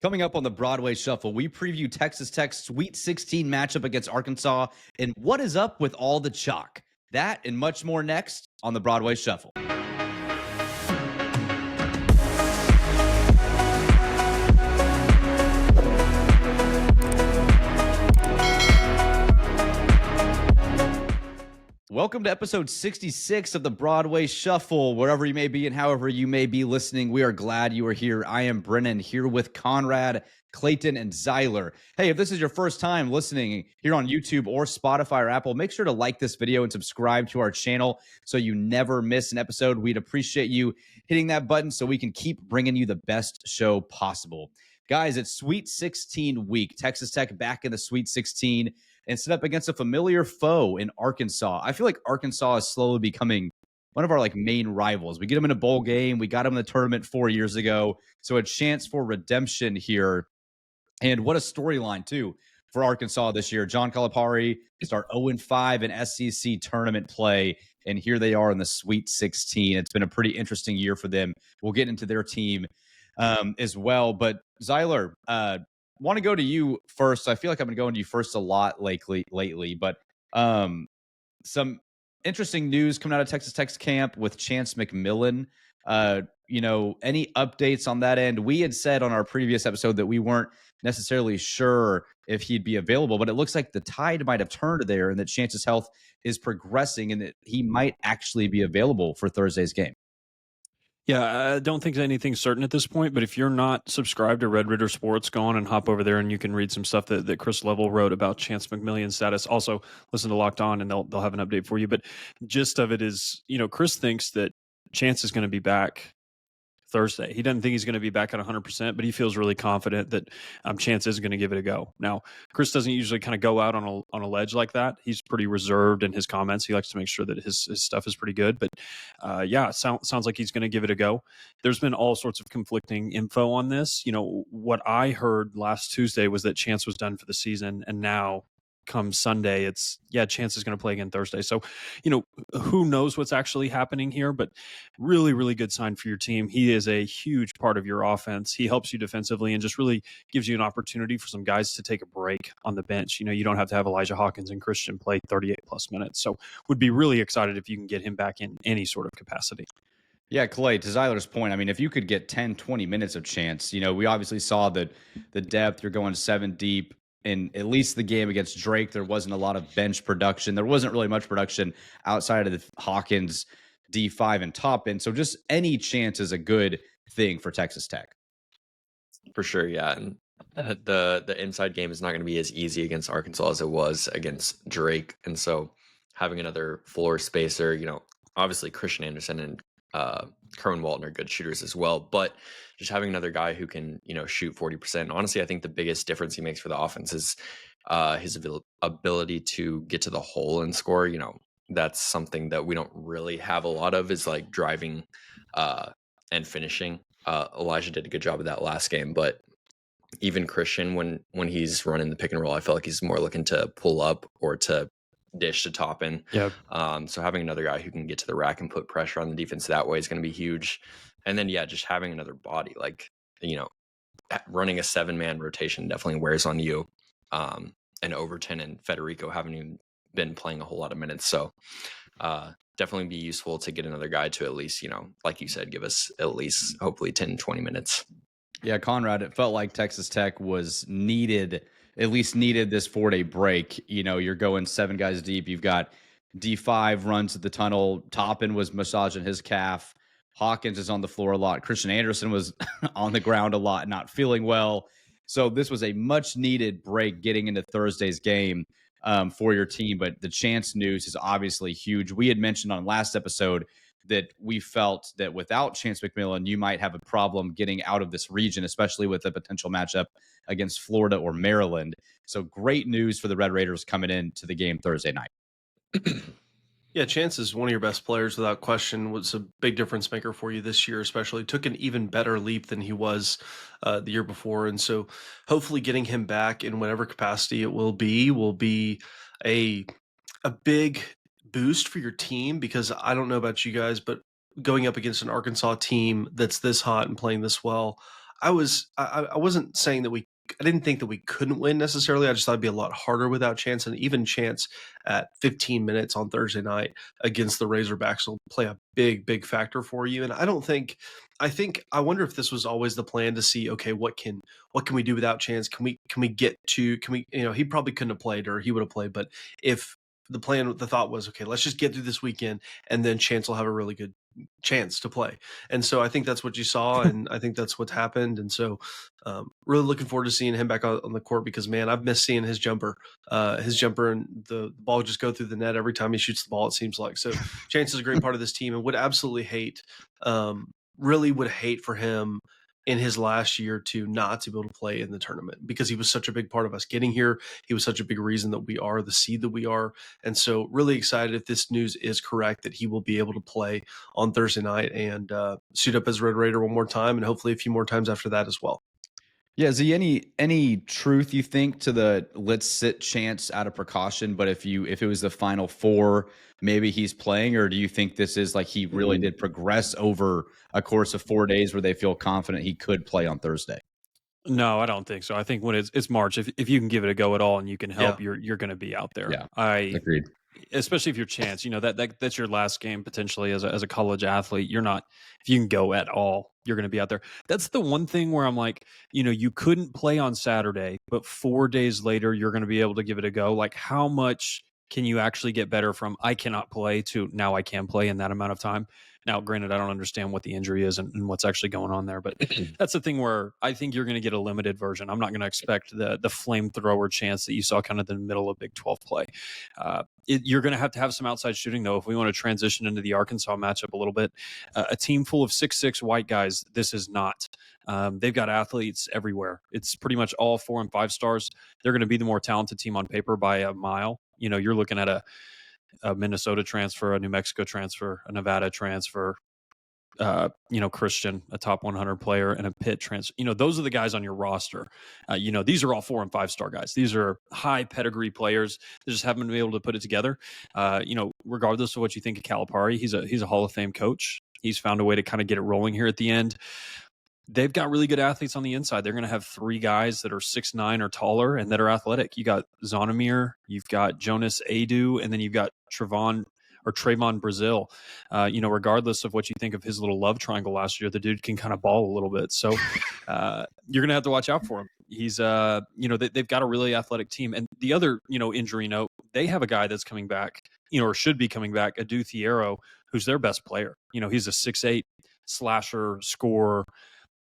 Coming up on the Broadway Shuffle, we preview Texas Tech's Sweet 16 matchup against Arkansas and what is up with all the chalk. That and much more next on the Broadway Shuffle. Welcome to episode 66 of the Broadway Shuffle. Wherever you may be and however you may be listening, we are glad you are here. I am Brennan, here with Conrad, Clayton, and Zyler. Hey, if this is your first time listening here on YouTube or Spotify or Apple, make sure to like this video and subscribe to our channel so you never miss an episode. We'd appreciate you hitting that button so we can keep bringing you the best show possible. Guys, it's Sweet 16 week. Texas Tech back in the Sweet 16 and set up against a familiar foe in Arkansas. I feel like Arkansas is slowly becoming one of our main rivals. We get them in a bowl game. We got them in the tournament 4 years ago. So a chance for redemption here. And what a storyline, too, for Arkansas this year. John Calipari start 0-5 in SEC tournament play, and here they are in the Sweet 16. It's been a pretty interesting year for them. We'll get into their team as well. But Zyler, want to go to you first. I feel like I've been going to you first a lot lately, but some interesting news coming out of Texas Tech's camp with Chance McMillian. Any updates on that end? We had said on our previous episode that we weren't necessarily sure if he'd be available, but it looks like the tide might have turned there and that Chance's health is progressing and that he might actually be available for Thursday's game. Yeah, I don't think anything's certain at this point, but if you're not subscribed to Red Ritter Sports, go on and hop over there and you can read some stuff that Chris Level wrote about Chance McMillian's status. Also, listen to Locked On and they'll have an update for you. But gist of it is, Chris thinks that Chance is going to be back Thursday. He doesn't think he's going to be back at 100%, but he feels really confident that Chance is going to give it a go. Now, Chris doesn't usually kind of go out on a ledge like that. He's pretty reserved in his comments. He likes to make sure that his stuff is pretty good. But sounds like he's going to give it a go. There's been all sorts of conflicting info on this. What I heard last Tuesday was that Chance was done for the season, and now come Sunday, Chance is going to play again Thursday. So, who knows what's actually happening here, but really, really good sign for your team. He is a huge part of your offense. He helps you defensively and just really gives you an opportunity for some guys to take a break on the bench. You don't have to have Elijah Hawkins and Christian play 38 plus minutes. So would be really excited if you can get him back in any sort of capacity. Yeah, Clay, to Zyler's point, if you could get 10, 20 minutes of Chance, we obviously saw that the depth, you're going 7 deep. In at least the game against Drake, there wasn't a lot of bench production. There wasn't really much production outside of the Hawkins, D5, and Tophin. So just any chance is a good thing for Texas Tech. For sure, yeah. And the inside game is not going to be as easy against Arkansas as it was against Drake. And so having another floor spacer, obviously Christian Anderson and Kerwin Walton are good shooters as well, but just having another guy who can, shoot 40%. Honestly, I think the biggest difference he makes for the offense is his ability to get to the hole and score. That's something that we don't really have a lot of, is like driving and finishing. Elijah did a good job of that last game, but even Christian, when he's running the pick and roll, I feel like he's more looking to pull up or to dish to Tophin. Yeah. So having another guy who can get to the rack and put pressure on the defense that way is going to be huge. And then, just having another body, running a 7-man rotation definitely wears on you. And Overton and Federico haven't even been playing a whole lot of minutes. So definitely be useful to get another guy to at least, like you said, give us at least hopefully 10, 20 minutes. Yeah, Conrad, it felt like Texas Tech was needed this 4-day break. You're going 7 guys deep. You've got D5 runs at the tunnel. Tophin was massaging his calf. Hawkins is on the floor a lot. Christian Anderson was on the ground a lot, not feeling well. So this was a much-needed break getting into Thursday's game for your team. But the Chance news is obviously huge. We had mentioned on last episode that we felt that without Chance McMillian, you might have a problem getting out of this region, especially with a potential matchup against Florida or Maryland. So great news for the Red Raiders coming into the game Thursday night. Yeah, Chance is one of your best players without question. Was a big difference maker for you this year, especially. Took an even better leap than he was the year before. And so hopefully getting him back in whatever capacity it will be a big boost for your team, because I don't know about you guys, but going up against an Arkansas team that's this hot and playing this well, I wasn't saying that I didn't think that we couldn't win necessarily. I just thought it'd be a lot harder without Chance, and even Chance at 15 minutes on Thursday night against the Razorbacks will play a big factor for you. And I wonder if this was always the plan to see, okay, what can we do without Chance? Can we, he probably couldn't have played, or he would have played, but if the thought was, okay, let's just get through this weekend and then Chance will have a really good chance to play. And so I think that's what you saw, and I think that's what's happened. And so really looking forward to seeing him back on the court, because man, I've missed seeing his jumper and the ball just go through the net every time he shoots the ball, it seems like. So Chance is a great part of this team, and would absolutely really would hate for him in his last year not to be able to play in the tournament, because he was such a big part of us getting here. He was such a big reason that we are the seed that we are. And so really excited, if this news is correct, that he will be able to play on Thursday night and suit up as Red Raider one more time, and hopefully a few more times after that as well. Yeah, is he any truth, you think, to the let's sit Chance out of precaution, but if it was the Final Four, maybe he's playing? Or do you think this is like he really did progress over a course of 4 days where they feel confident he could play on Thursday? No, I don't think so. I think when it's March, if you can give it a go at all and you can help, you're going to be out there. Yeah, agreed. Especially if you're Chance, that's your last game potentially as a college athlete. If you can go at all, you're going to be out there. That's the one thing where I'm like, you couldn't play on Saturday, but 4 days later, you're going to be able to give it a go. Like, how much can you actually get better from I cannot play to now I can play in that amount of time? Now, granted, I don't understand what the injury is and what's actually going on there, but that's the thing where I think you're going to get a limited version. I'm not going to expect the flamethrower Chance that you saw kind of in the middle of Big 12 play. You're going to have some outside shooting, though, if we want to transition into the Arkansas matchup a little bit. A team full of 6'6" white guys, this is not. They've got athletes everywhere. It's pretty much all 4 and 5 stars. They're going to be the more talented team on paper by a mile. You're looking at a Minnesota transfer, a New Mexico transfer, a Nevada transfer, Christian, a top 100 player, and a Pitt transfer. Those are the guys on your roster. These are all 4 and 5 star guys. These are high pedigree players. They just haven't been able to put it together. Regardless of what you think of Calipari, he's a Hall of Fame coach. He's found a way to kind of get it rolling here at the end. They've got really good athletes on the inside. They're going to have 3 guys that are 6'9" or taller and that are athletic. You got Zonomir, you've got Jonas Adu, and then you've got Trayvon Brazil. Regardless of what you think of his little love triangle last year, the dude can kind of ball a little bit. So you're going to have to watch out for him. He's, they've got a really athletic team. And the other, injury note, they have a guy that's coming back, or should be coming back, Adu Thiero, who's their best player. He's a 6'8" slasher, scorer,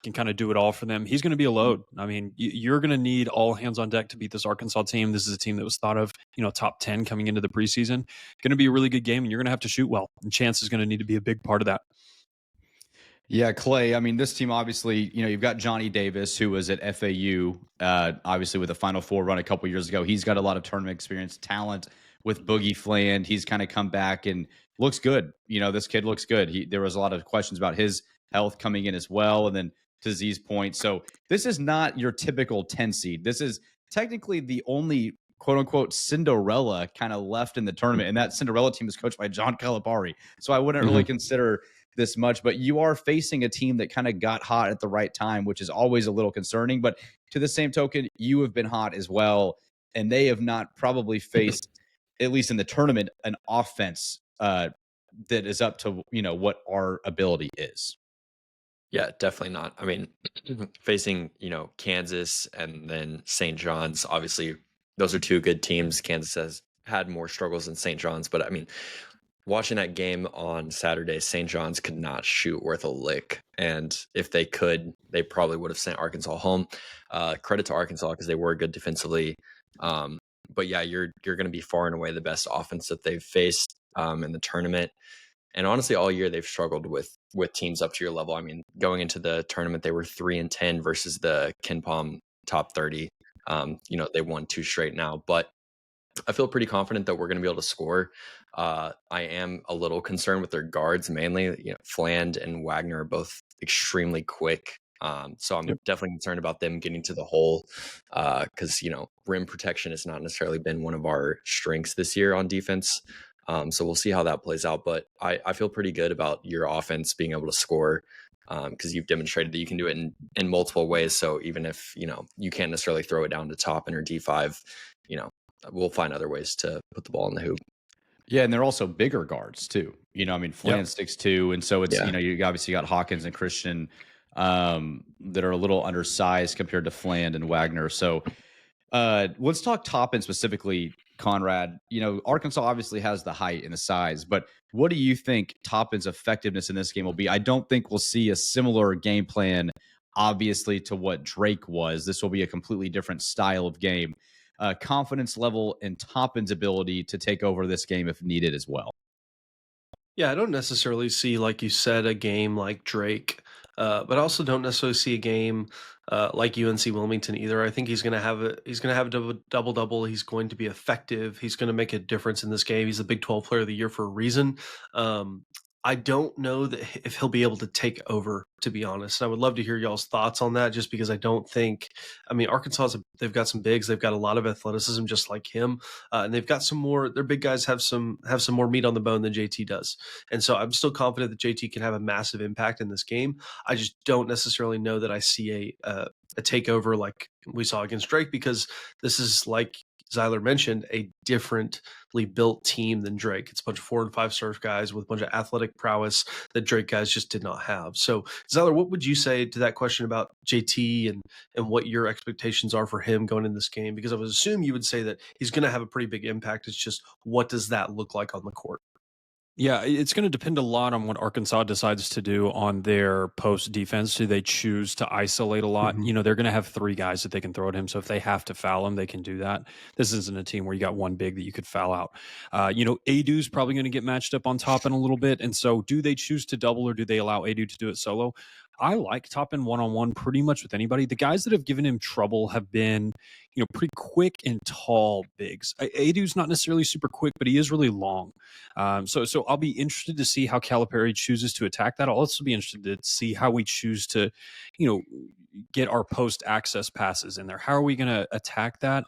can kind of do it all for them. He's going to be a load. I mean, you're going to need all hands on deck to beat this Arkansas team. This is a team that was thought of, top 10 coming into the preseason. Going to be a really good game, and you're going to have to shoot well. And Chance is going to need to be a big part of that. Yeah, Clay, I mean, this team, obviously, you've got Johnny Davis, who was at FAU, obviously with a Final Four run a couple years ago. He's got a lot of tournament experience, talent with Boogie Fland. He's kind of come back and looks good. This kid looks good. There was a lot of questions about his health coming in as well. And then to Z's point, so this is not your typical 10 seed. This is technically the only quote unquote Cinderella kind of left in the tournament. And that Cinderella team is coached by John Calipari. So I wouldn't really consider this much, but you are facing a team that kind of got hot at the right time, which is always a little concerning. But to the same token, you have been hot as well. And they have not probably faced, at least in the tournament, an offense that is up to, what our ability is. Yeah, definitely not. I mean, facing, Kansas and then St. John's, obviously, those are 2 good teams. Kansas has had more struggles than St. John's, but I mean, watching that game on Saturday, St. John's could not shoot worth a lick. And if they could, they probably would have sent Arkansas home. Credit to Arkansas because they were good defensively. But yeah, you're going to be far and away the best offense that they've faced in the tournament. And honestly, all year they've struggled with teams up to your level. I mean, going into the tournament, they were 3-10 versus the KenPom top 30. They won 2 straight now, but I feel pretty confident that we're going to be able to score. I am a little concerned with their guards, mainly. Fland and Wagner are both extremely quick. So I'm definitely concerned about them getting to the hole because, rim protection has not necessarily been one of our strengths this year on defense. So we'll see how that plays out. But I feel pretty good about your offense being able to score because you've demonstrated that you can do it in multiple ways. So even if, you can't necessarily throw it down to Tophin or D5, we'll find other ways to put the ball in the hoop. Yeah, and they're also bigger guards too. I mean, Fland's 6'2", and so it's Yeah. you obviously got Hawkins and Christian that are a little undersized compared to Fland and Wagner. So let's talk top end specifically, Conrad. Arkansas obviously has the height and the size, but what do you think top end's effectiveness in this game will be? I don't think we'll see a similar game plan, obviously, to what Drake was. This will be a completely different style of game. Confidence level and Toppin's ability to take over this game if needed as well. Yeah, I don't necessarily see, like you said, a game like Drake, but I also don't necessarily see a game like UNC Wilmington either. I think he's going to have a double double. He's going to be effective. He's going to make a difference in this game. He's the Big 12 Player of the Year for a reason. I don't know that if he'll be able to take over, to be honest. And I would love to hear y'all's thoughts on that, just because I don't think. I mean, Arkansas, they've got some bigs. They've got a lot of athleticism, just like him, and they've got some more. Their big guys have some more meat on the bone than JT does, and so I'm still confident that JT can have a massive impact in this game. I just don't necessarily know that I see a takeover like we saw against Drake, because this is, like Zyler mentioned, a differently built team than Drake. It's a bunch of 4 and 5 star guys with a bunch of athletic prowess that Drake guys just did not have. So, Zyler, what would you say to that question about JT and what your expectations are for him going in this game? Because I would assume you would say that he's going to have a pretty big impact. It's just, what does that look like on the court? Yeah, it's going to depend a lot on what Arkansas decides to do on their post defense. Do they choose to isolate a lot? Mhm. They're going to have 3 guys that they can throw at him. So if they have to foul him, they can do that. This isn't a team where you got one big that you could foul out. Adu's probably going to get matched up on top in a little bit. And so do they choose to double, or do they allow Adu to do it solo? I like Topin one-on-one pretty much with anybody. The guys that have given him trouble have been, pretty quick and tall bigs. Adu's not necessarily super quick, but he is really long. So I'll be interested to see how Calipari chooses to attack that. I'll also be interested to see how we choose to, get our post access passes in there. How are we going to attack that?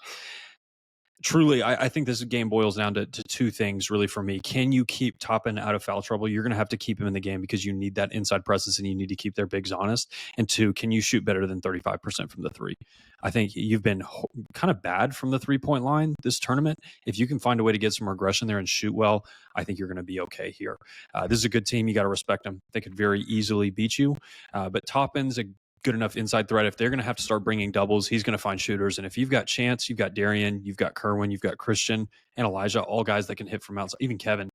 Truly, I think this game boils down to 2 things really for me. Can you keep Topin out of foul trouble? You're going to have to keep him in the game because you need that inside presence and you need to keep their bigs honest. And 2, can you shoot better than 35% from the 3? I think you've been kind of bad from the 3-point line this tournament. If you can find a way to get some regression there and shoot well, I think you're going to be okay here. This is a good team. You got to respect them. They could very easily beat you. But Topin's a good enough inside threat. If they're going to have to start bringing doubles, he's going to find shooters. And if you've got Chance, you've got Darian, you've got Kerwin, you've got Christian and Elijah, all guys that can hit from outside, even Kevin,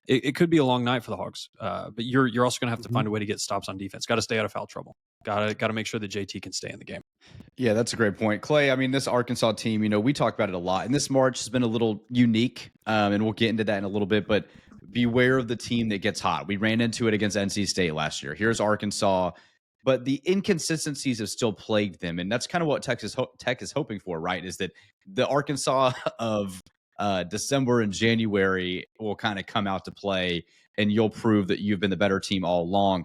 it could be a long night for the Hogs. But you're also going to have to find a way to get stops on defense. Got to stay out of foul trouble. Got to make sure that JT can stay in the game. Yeah, that's a great point, Clay. I mean, this Arkansas team, we talk about it a lot, and this March has been a little unique, and we'll get into that in a little bit. But beware of the team that gets hot. We ran into it against NC State last year. Here's Arkansas. But the inconsistencies have still plagued them. And that's kind of what Tech is hoping for, right? Is that the Arkansas of December and January will kind of come out to play, and you'll prove that you've been the better team all along.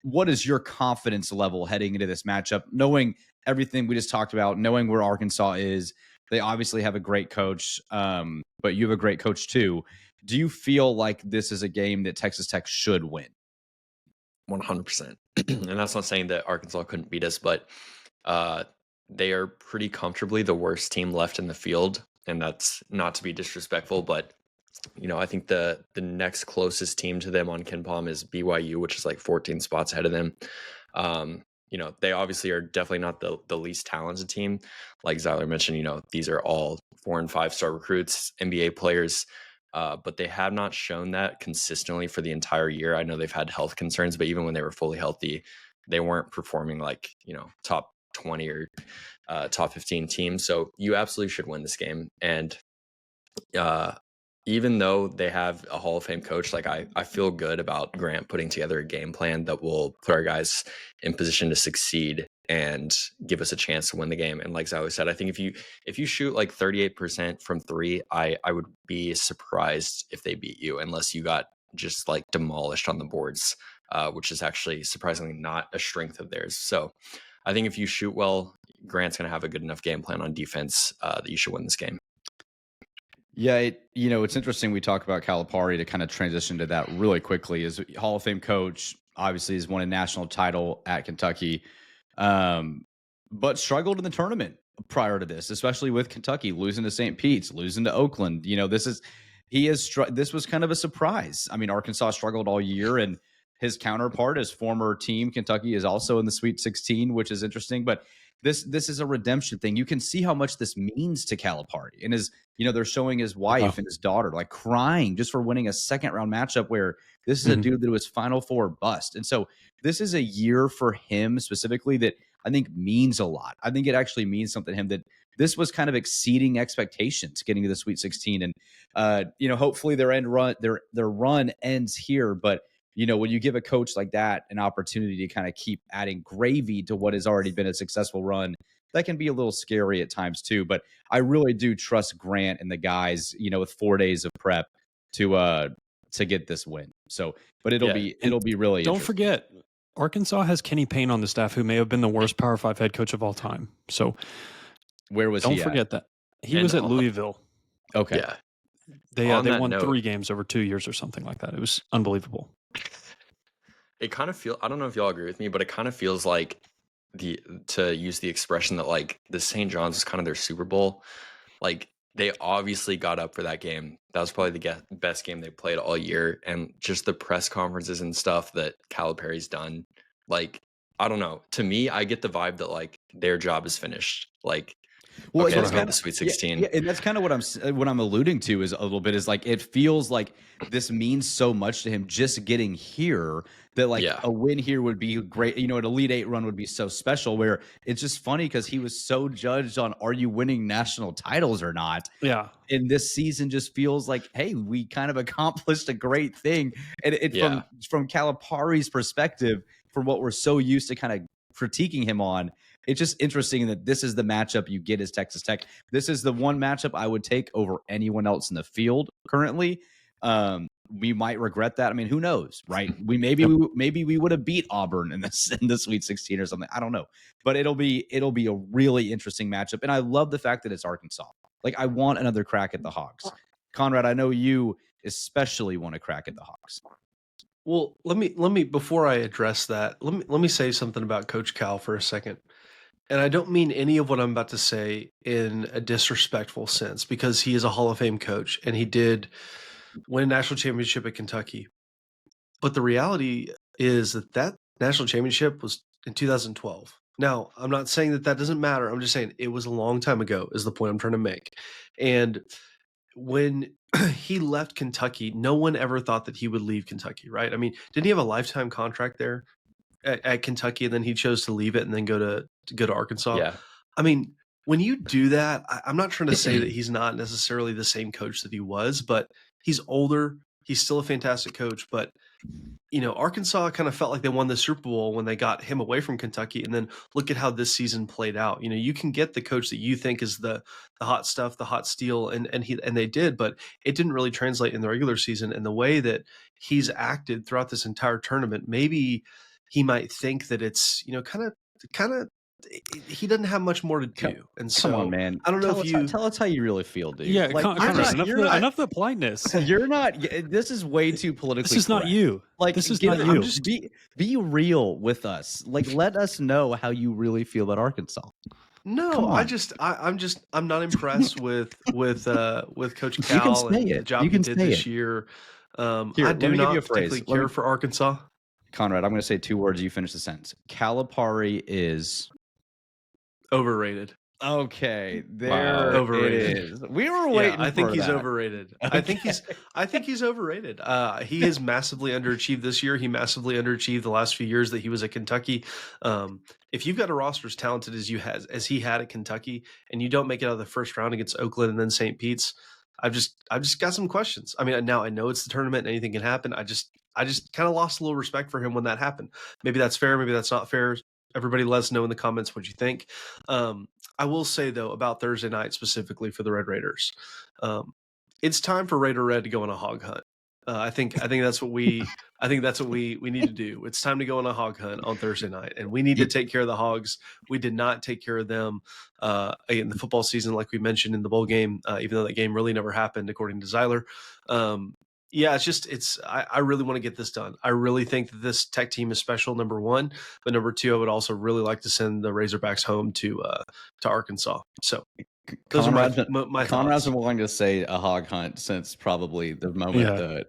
What is your confidence level heading into this matchup, knowing everything we just talked about, knowing where Arkansas is? They obviously have a great coach, but you have a great coach too. Do you feel like this is a game that Texas Tech should win? 100%. And that's not saying that Arkansas couldn't beat us, but they are pretty comfortably the worst team left in the field. And that's not to be disrespectful, but I think the next closest team to them on KenPom is BYU, which is like 14 spots ahead of them. They obviously are definitely not the least talented team. Like Zyler mentioned, these are all 4 and 5 star recruits, NBA players. But they have not shown that consistently for the entire year. I know they've had health concerns, but even when they were fully healthy, they weren't performing like, top 20 or top 15 teams. So you absolutely should win this game. And even though they have a Hall of Fame coach, like I feel good about Grant putting together a game plan that will put our guys in position to succeed and give us a chance to win the game. And like Zyler said, I think if you shoot like 38% from 3, I would be surprised if they beat you, unless you got just like demolished on the boards, which is actually surprisingly not a strength of theirs. So I think if you shoot well, Grant's going to have a good enough game plan on defense that you should win this game. Yeah, it's interesting we talk about Calipari to kind of transition to that really quickly. Is Hall of Fame coach, obviously has won a national title at Kentucky, but struggled in the tournament prior to this, especially with Kentucky losing to St. Pete's, losing to Oakland. This was kind of a surprise. I mean, Arkansas struggled all year, and his counterpart, his former team, Kentucky, is also in the Sweet 16, which is interesting. But this is a redemption thing. You can see how much this means to Calipari, and they're showing his wife and his daughter like crying just for winning a second round matchup where this is a dude that was Final Four bust. And so this is a year for him specifically that I think means a lot. I think it actually means something to him that this was kind of exceeding expectations getting to the Sweet 16. And, hopefully their run ends here. But, when you give a coach like that an opportunity to kind of keep adding gravy to what has already been a successful run, that can be a little scary at times too. But I really do trust Grant and the guys, with 4 days of prep to get this win. So, but it'll be really don't forget, Arkansas has Kenny Payne on the staff, who may have been the worst Power 5 head coach of all time. So where was he? Don't forget that. He was at Louisville. Okay. Yeah. They won 3 games over 2 years or something like that. It was unbelievable. It kind of I don't know if y'all agree with me, but it kind of feels like to use the expression that like the St. John's was kind of their Super Bowl. Like they obviously got up for that game. That was probably the best game they played all year. And just the press conferences and stuff that Calipari's done, like, I don't know. To me, I get the vibe that like their job is finished. Like, well, okay, that's kind of the Sweet 16. Yeah, and that's kind of what I'm alluding to is a little bit is like it feels like this means so much to him just getting here that like a win here would be great. An Elite Eight run would be so special. Where it's just funny because he was so judged on are you winning national titles or not. Yeah, and this season just feels like, hey, we kind of accomplished a great thing. And from Calipari's perspective, from what we're so used to kind of critiquing him on. It's just interesting that this is the matchup you get as Texas Tech. This is the one matchup I would take over anyone else in the field currently. We might regret that. I mean, who knows, right? Maybe we would have beat Auburn in the Sweet 16 or something. I don't know, but it'll be a really interesting matchup. And I love the fact that it's Arkansas. Like I want another crack at the Hogs. Conrad, I know you especially want to crack at the Hogs. Well, let me before I address that, let me say something about Coach Cal for a second. And I don't mean any of what I'm about to say in a disrespectful sense, because he is a Hall of Fame coach and he did win a national championship at Kentucky. But the reality is that national championship was in 2012. Now, I'm not saying that doesn't matter. I'm just saying it was a long time ago is the point I'm trying to make. And when he left Kentucky, no one ever thought that he would leave Kentucky, right? I mean, didn't he have a lifetime contract there at Kentucky, and then he chose to leave it and then go to Arkansas? Yeah. I mean, when you do that, I'm not trying to say that he's not necessarily the same coach that he was, but he's older. He's still a fantastic coach, but Arkansas kind of felt like they won the Super Bowl when they got him away from Kentucky. And then look at how this season played out. You can get the coach that you think is the hot stuff, the hot steel, and they did, but it didn't really translate in the regular season. And the way that he's acted throughout this entire tournament, maybe he might think that it's kind of he doesn't have much more to do. And so, come on, man. I don't know tell us how you really feel, dude. Yeah, like, enough of the politeness. You're not. This is way too politically. This is correct. not you. Like this is not you. Just be real with us. Like, let us know how you really feel about Arkansas. No, I'm not impressed with Coach Cal and the job he did this year. I do not particularly care for Arkansas. Conrad, I'm going to say 2 words. You finish the sentence. Calipari is overrated. Okay, overrated. It is. We were waiting. I think he's that. overrated. Okay. I think he's overrated. He has massively underachieved this year. He massively underachieved the last few years that he was at Kentucky. If you've got a roster as talented as he had at Kentucky, and you don't make it out of the first round against Oakland and then St. Pete's, I've just got some questions. I mean, now I know it's the tournament and anything can happen. I just kind of lost a little respect for him when that happened. Maybe that's fair. Maybe that's not fair. Everybody let us know in the comments what you think. I will say though about Thursday night specifically for the Red Raiders, it's time for Raider Red to go on a hog hunt. I think that's what we need to do. It's time to go on a hog hunt on Thursday night, and we need to take care of the Hogs. We did not take care of them in the football season, like we mentioned in the bowl game, even though that game really never happened, according to Zyler. Yeah, I really want to get this done. I really think that this Tech team is special, number one. But number two, I would also really like to send the Razorbacks home to Arkansas. So those are my Conrad's thoughts. been willing to say a hog hunt since probably the moment the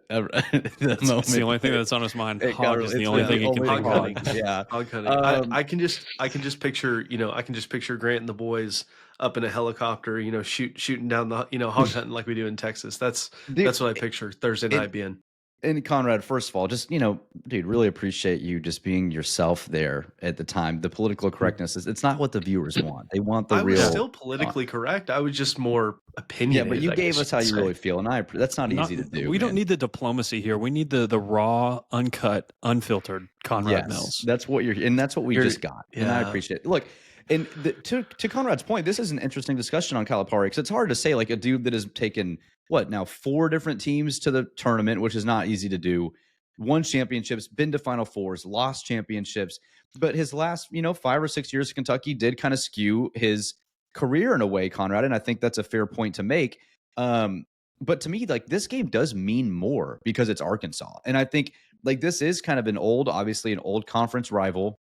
It's moment the only thing that's on his mind. it Hog got- is the it's only the thing he can only think hog about. hunting. Yeah. Hog hunting. I can just picture, I can just picture Grant and the boys up in a helicopter, shooting down the, hog hunting like we do in Texas. That's what I picture Thursday night being. And Conrad, first of all, just, dude, really appreciate you just being yourself there at the time. The political correctness it's not what the viewers want. They want the I real. was still politically correct. I was just more Yeah, opinionated. but you I gave guess us how you could really say. feel, and that's not easy to do. We don't man. need the diplomacy here. We need the raw, uncut, unfiltered Conrad Mills. That's what that's what we just got, and I yeah. appreciate it. Look, and to Conrad's point, this is an interesting discussion on Calipari because it's hard to say, like, a dude that has taken 4 different teams to the tournament, which is not easy to do, won championships, been to Final Fours, lost championships, but his last 5 or 6 years at Kentucky did kind of skew his career in a way, Conrad, and I think that's a fair point to make. But to me, like, this game does mean more because it's Arkansas, and I think, like, this is kind of obviously an old conference rival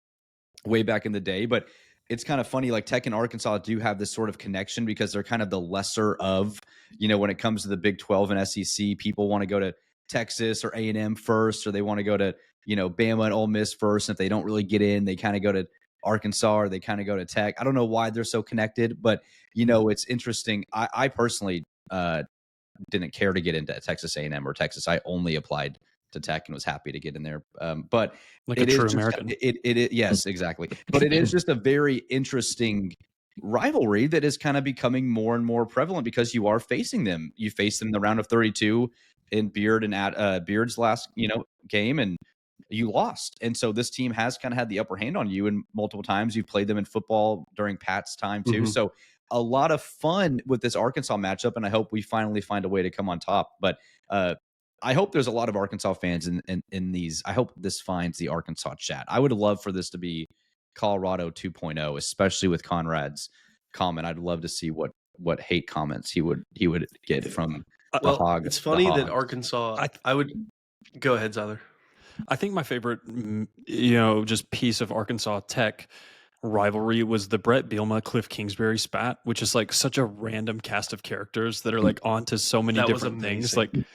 way back in the day, but it's kind of funny, like, Tech and Arkansas do have this sort of connection because they're kind of the lesser of, when it comes to the Big 12 and SEC, people want to go to Texas or A&M first, or they want to go to, Bama and Ole Miss first. And if they don't really get in, they kind of go to Arkansas or they kind of go to Tech. I don't know why they're so connected, but, it's interesting. I personally didn't care to get into Texas A&M or Texas. I only applied to Tech and was happy to get in there. But Like a true American. Yes, exactly. But it is just a very interesting rivalry that is kind of becoming more and more prevalent because you are facing them. You face them in the round of 32 in Beard and at Beard's last, game, and you lost. And so this team has kind of had the upper hand on you, and multiple times you've played them in football during Pat's time too. Mhm. So a lot of fun with this Arkansas matchup, and I hope we finally find a way to come on top. But I hope there's a lot of Arkansas fans in these. I hope this finds the Arkansas chat. I would love for this to be Colorado 2.0, especially with Conrad's comment. I'd love to see what hate comments he would get from the hog. It's funny the that hog. Arkansas. I would go ahead, Zyler. I think my favorite, just piece of Arkansas Tech rivalry was the Brett Bielema, Cliff Kingsbury spat, which is like such a random cast of characters that are like onto so many That was different things. amazing. Like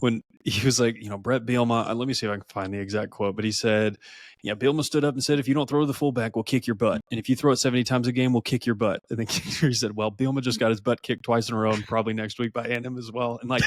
when he was like, Brett Bielema, let me see if I can find the exact quote, but he said, Bielema stood up and said, if you don't throw to the fullback, we'll kick your butt. And if you throw it 70 times a game, we'll kick your butt. And then Kingsbury said, well, Bielema just got his butt kicked twice in a row and probably next week by A&M as well. And like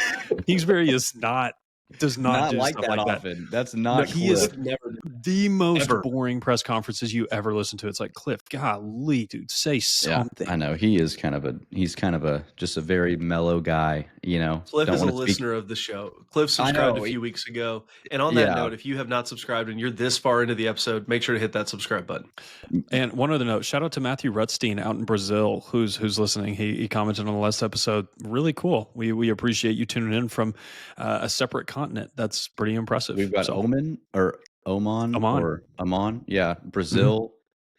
Kingsbury does not do like stuff that like often. that. That's not. He is Never. the most Ever. boring press conferences you ever listen to. It's like, Cliff, golly, dude, say something. Yeah, I know he is kind of just a very mellow guy. Cliff Don't is a wanna speak- listener of the show. Cliff I subscribed know. a few weeks ago. And on that Yeah. note, if you have not subscribed and you're this far into the episode, make sure to hit that subscribe button. And one other note, shout out to Matthew Rutstein out in Brazil, who's listening. He commented on the last episode. Really cool. We appreciate you tuning in from a separate continent. That's pretty impressive. We've got So, Oman. Or Amman. Yeah, Brazil.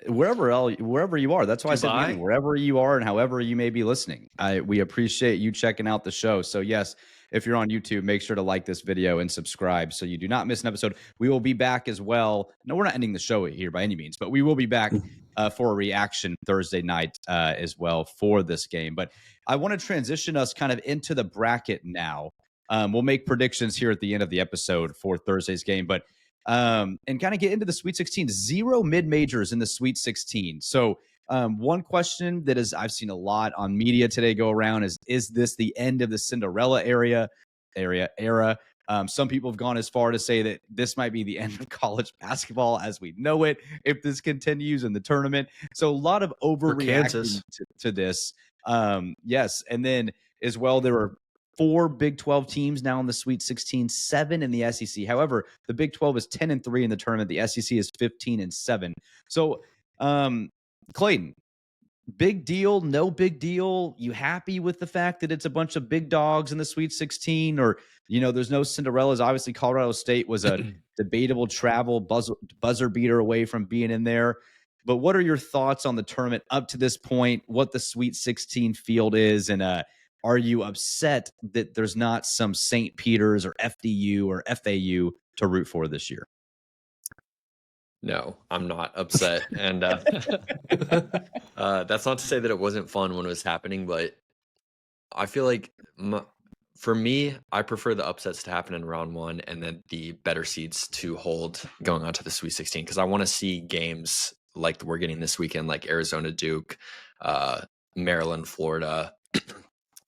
Wherever you are. That's why I said Dubai? wherever you are and however you may be listening. We appreciate you checking out the show. So yes, if you're on YouTube, make sure to like this video and subscribe so you do not miss an episode. We will be back as well. No, we're not ending the show here by any means, but we will be back for a reaction Thursday night as well for this game. But I want to transition us kind of into the bracket now. We'll make predictions here at the end of the episode for Thursday's game, but and kind of get into the Sweet 16. 0 mid-majors in the Sweet 16. So one question that I've seen a lot on media today go around is this the end of the Cinderella era? Some people have gone as far to say that this might be the end of college basketball as we know it if this continues in the tournament. So a lot of overreaction to this. Yes, and then as well, there are 4 Big 12 teams now in the Sweet 16, 7 in the SEC. However, the Big 12 is 10-3 in the tournament. The SEC is 15-7. So, Clayton, big deal, no big deal? You happy with the fact that it's a bunch of big dogs in the Sweet 16? Or, there's no Cinderellas. Obviously, Colorado State was a debatable travel buzzer beater away from being in there. But what are your thoughts on the tournament up to this point, what the Sweet 16 field is, and are you upset that there's not some St. Peter's or FDU or FAU to root for this year? No, I'm not upset. And that's not to say that it wasn't fun when it was happening, but I feel like for me, I prefer the upsets to happen in round one and then the better seeds to hold going on to the Sweet 16, because I want to see games like we're getting this weekend, like Arizona, Duke, Maryland, Florida,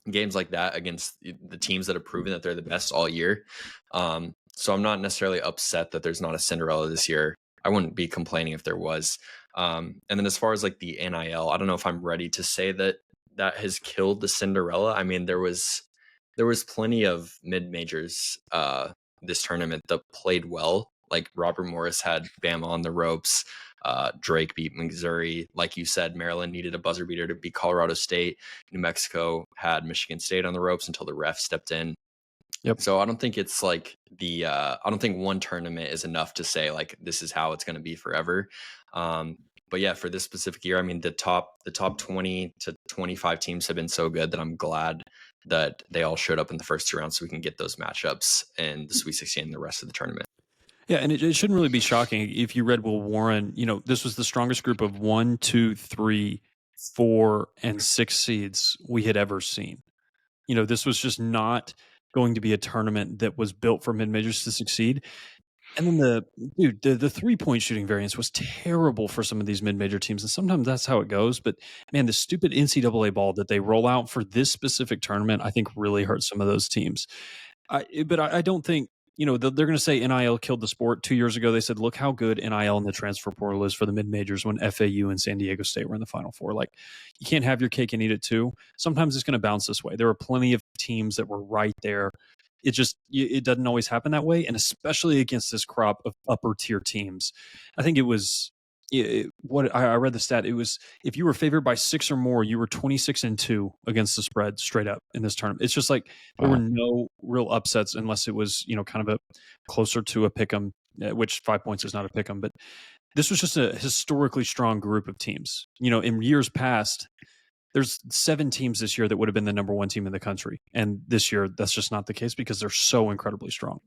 games like that against the teams that have proven that they're the best all year. So I'm not necessarily upset that there's not a Cinderella this year. I wouldn't be complaining if there was. And then as far as like the NIL, I don't know if I'm ready to say that has killed the Cinderella. I mean, there was plenty of mid majors this tournament that played well. Like Robert Morris had Bama on the ropes. Drake beat Missouri. Like you said, Maryland needed a buzzer beater to beat Colorado State. New Mexico had Michigan State on the ropes until the ref stepped in. Yep. So I don't think it's like I don't think one tournament is enough to say like this is how it's going to be forever. But yeah, for this specific year, I mean, the top 20 to 25 teams have been so good that I'm glad that they all showed up in the first two rounds so we can get those matchups in the Sweet 16 and the rest of the tournament. Yeah, and it shouldn't really be shocking if you read Will Warren. You know, this was the strongest group of 1, 2, 3, 4, and 6 seeds we had ever seen. You know, this was just not going to be a tournament that was built for mid-majors to succeed. And then the 3-point shooting variance was terrible for some of these mid-major teams. And sometimes that's how it goes. But man, the stupid NCAA ball that they roll out for this specific tournament, I think really hurt some of those teams. But I don't think, you know, they're going to say NIL killed the sport. 2 years ago, they said, look how good NIL and the transfer portal is for the mid-majors when FAU and San Diego State were in the Final Four. Like, you can't have your cake and eat it too. Sometimes it's going to bounce this way. There are plenty of teams that were right there. It doesn't always happen that way, and especially against this crop of upper tier teams. I think it was what I read the stat. It was if you were favored by 6 or more, you were 26-2 against the spread straight up in this tournament. It's just like there were no real upsets unless it was, you know, kind of a closer to a pick'em, which 5 points is not a pick'em, but this was just a historically strong group of teams. You know, in years past, there's 7 teams this year that would have been the number 1 team in the country. And this year, that's just not the case because they're so incredibly strong.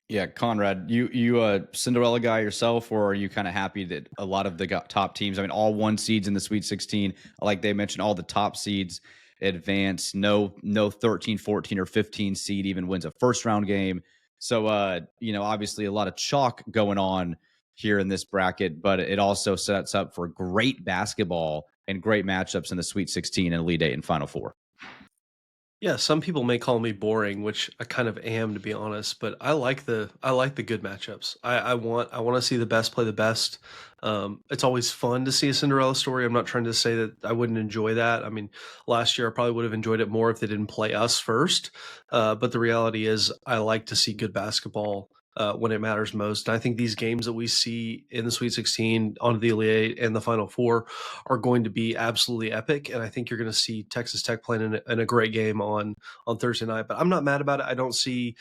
Yeah, Conrad, you a Cinderella guy yourself, or are you kind of happy that a lot of the top teams, I mean, all 1 seeds in the Sweet 16, like they mentioned, all the top seeds advance, no 13, 14, or 15 seed even wins a first round game. So, you know, obviously a lot of chalk going on here in this bracket, but it also sets up for great basketball and great matchups in the Sweet 16 and Elite 8 and Final Four. Yeah, some people may call me boring, which I kind of am, to be honest. But I like the good matchups. I want to see the best play the best. It's always fun to see a Cinderella story. I'm not trying to say that I wouldn't enjoy that. I mean, last year I probably would have enjoyed it more if they didn't play us first. But the reality is, I like to see good basketball when it matters most. And I think these games that we see in the Sweet 16, onto the Elite 8 and the Final Four are going to be absolutely epic. And I think you're going to see Texas Tech playing in a great game on Thursday night. But I'm not mad about it.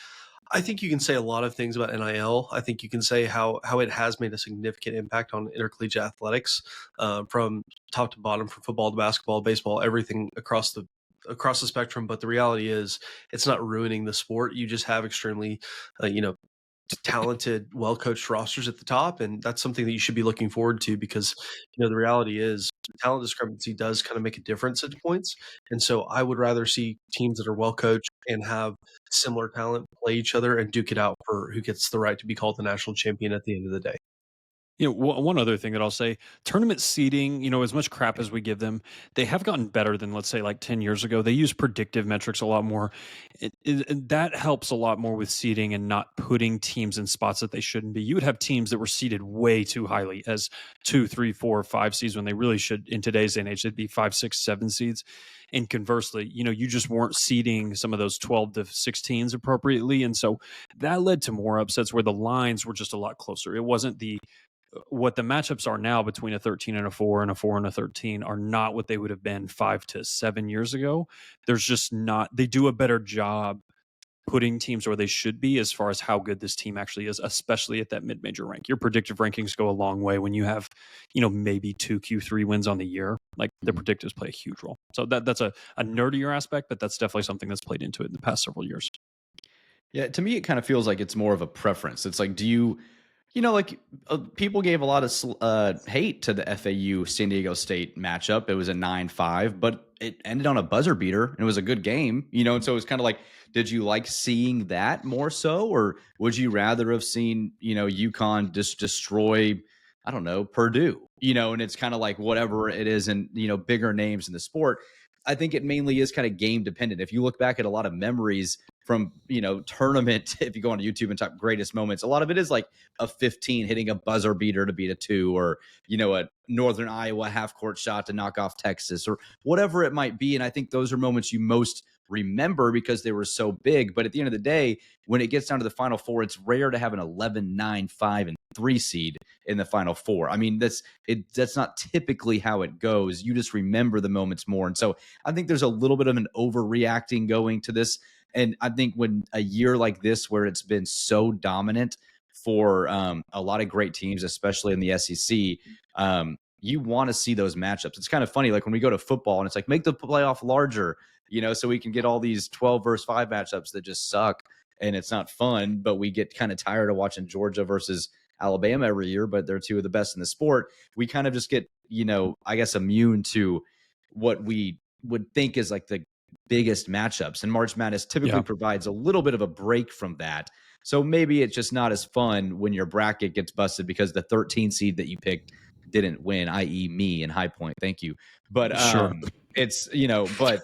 I think you can say a lot of things about NIL. I think you can say how it has made a significant impact on intercollegiate athletics, from top to bottom, from football to basketball, baseball, everything across the spectrum. But the reality is, it's not ruining the sport. You just have extremely, talented, well-coached rosters at the top, and that's something that you should be looking forward to, because the reality is talent discrepancy does kind of make a difference at points. And so I would rather see teams that are well-coached and have similar talent play each other and duke it out for who gets the right to be called the national champion at the end of the day. You know, one other thing that I'll say, tournament seeding, you know, as much crap as we give them, they have gotten better than, let's say, like 10 years ago. They use predictive metrics a lot more. That helps a lot more with seeding and not putting teams in spots that they shouldn't be. You would have teams that were seeded way too highly as 2, 3, 4, 5 seeds when they really should, in today's day and age, they'd be 5, 6, 7 seeds. And conversely, you know, you just weren't seeding some of those 12 to 16s appropriately. And so that led to more upsets where the lines were just a lot closer. It wasn't what the matchups are now between a 13 and a 4 and a 4 and a 13 are not what they would have been 5 to 7 years ago. There's just not, they do a better job putting teams where they should be as far as how good this team actually is, especially at that mid-major rank. Your predictive rankings go a long way when you have, you know, maybe 2 Q3 wins on the year. Like the predictors play a huge role. So that's a nerdier aspect, but that's definitely something that's played into it in the past several years. Yeah, to me, it kind of feels like it's more of a preference. It's like, do you, like people gave a lot of hate to the FAU San Diego State matchup. It was a 9-5, but it ended on a buzzer beater and it was a good game, and so it was kind of like, did you like seeing that more so, or would you rather have seen, UConn just destroy, I don't know, Purdue, and it's kind of like whatever it is, and, bigger names in the sport. I think it mainly is kind of game dependent. If you look back at a lot of memories from, tournament, if you go on YouTube and type greatest moments, a lot of it is like a 15 hitting a buzzer beater to beat a 2, or, a Northern Iowa half court shot to knock off Texas, or whatever it might be. And I think those are moments you most remember because they were so big. But at the end of the day, when it gets down to the Final Four, it's rare to have an 11-9-5 and 3 seed in the Final Four. I mean, that's not typically how it goes. You just remember the moments more. And so I think there's a little bit of an overreacting going to this. And I think when a year like this, where it's been so dominant for a lot of great teams, especially in the SEC, you want to see those matchups. It's kind of funny, like when we go to football and it's like, make the playoff larger, so we can get all these 12 versus 5 matchups that just suck and it's not fun, but we get kind of tired of watching Georgia versus Alabama every year, but they're two of the best in the sport. We kind of just get, I guess, immune to what we would think is like the biggest matchups. And March Madness typically provides a little bit of a break from that. So maybe it's just not as fun when your bracket gets busted because the 13 seed that you picked didn't win, i.e. me in High Point. Thank you. But it's, but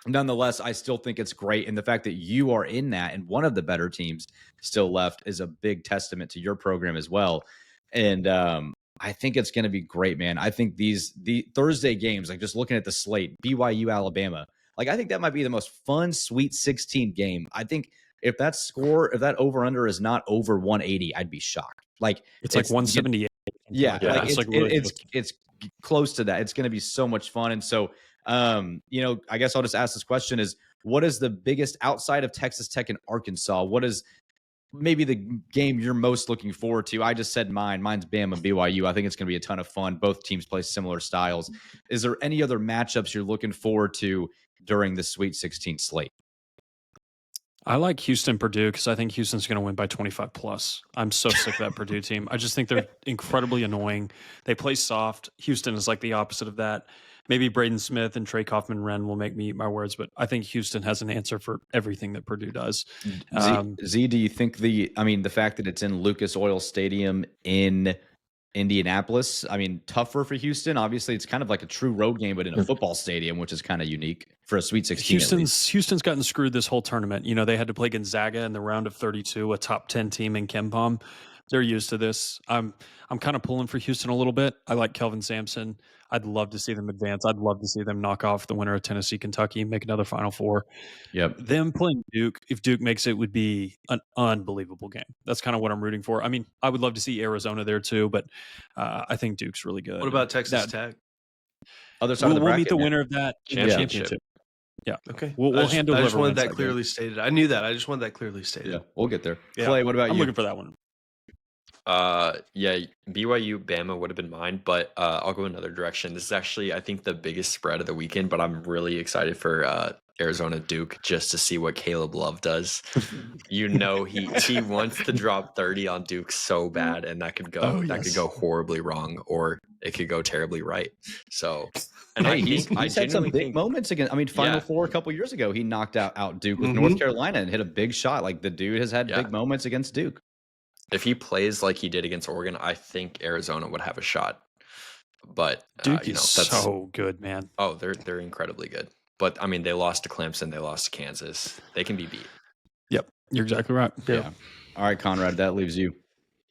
nonetheless, I still think it's great. And the fact that you are in that and one of the better teams still left is a big testament to your program as well. And I think it's going to be great, man. I think the Thursday games, like just looking at the slate, BYU, Alabama, like I think that might be the most fun Sweet 16 game. I think if that over under is not over 180, I'd be shocked. Like it's like 178. Yeah, like it's close to that. It's going to be so much fun. And so, I guess I'll just ask this question: is what is the biggest outside of Texas Tech and Arkansas? What is maybe the game you're most looking forward to? I just said mine. Mine's Bama BYU. I think it's going to be a ton of fun. Both teams play similar styles. Is there any other matchups you're looking forward to during the Sweet 16 slate? I like Houston Purdue because I think Houston's going to win by 25 plus. I'm so sick of that Purdue team. I just think they're incredibly annoying. They play soft. Houston is like the opposite of that. Maybe Braden Smith and Trey Kaufman-Wren will make me eat my words, but I think Houston has an answer for everything that Purdue does. Z, do you think the fact that it's in Lucas Oil Stadium in Indianapolis, tougher for Houston? Obviously, it's kind of like a true road game, but in a football stadium, which is kind of unique for a Sweet 16. Houston's gotten screwed this whole tournament. They had to play Gonzaga in the round of 32, a top 10 team in KenPom. They're used to this. I'm kind of pulling for Houston a little bit. I like Kelvin Sampson. I'd love to see them advance. I'd love to see them knock off the winner of Tennessee, Kentucky, make another Final Four. Yep. Them playing Duke, if Duke makes it, would be an unbelievable game. That's kind of what I'm rooting for. I would love to see Arizona there too, but I think Duke's really good. What about Texas Tech? Other side of the bracket, we'll meet the winner of that championship. Yeah. Okay. We'll handle. I just wanted that clearly stated. I knew that. I just wanted that clearly stated. Yeah, we'll get there. Yeah. Clay, what about you? I'm looking for that one. BYU Bama would have been mine, but I'll go another direction. This is actually, I think, the biggest spread of the weekend, but I'm really excited for Arizona Duke just to see what Caleb Love does. He wants to drop 30 on Duke so bad, and that could go could go horribly wrong, or it could go terribly right. So, and he's had some big moments against. Final Four a couple years ago, he knocked out Duke with North Carolina and hit a big shot. Like the dude has had big moments against Duke. If he plays like he did against Oregon, I think Arizona would have a shot. But Duke is so good, man. Oh, they're incredibly good. But they lost to Clemson, they lost to Kansas. They can be beat. Yep, you're exactly right. Yeah. All right, Conrad, that leaves you.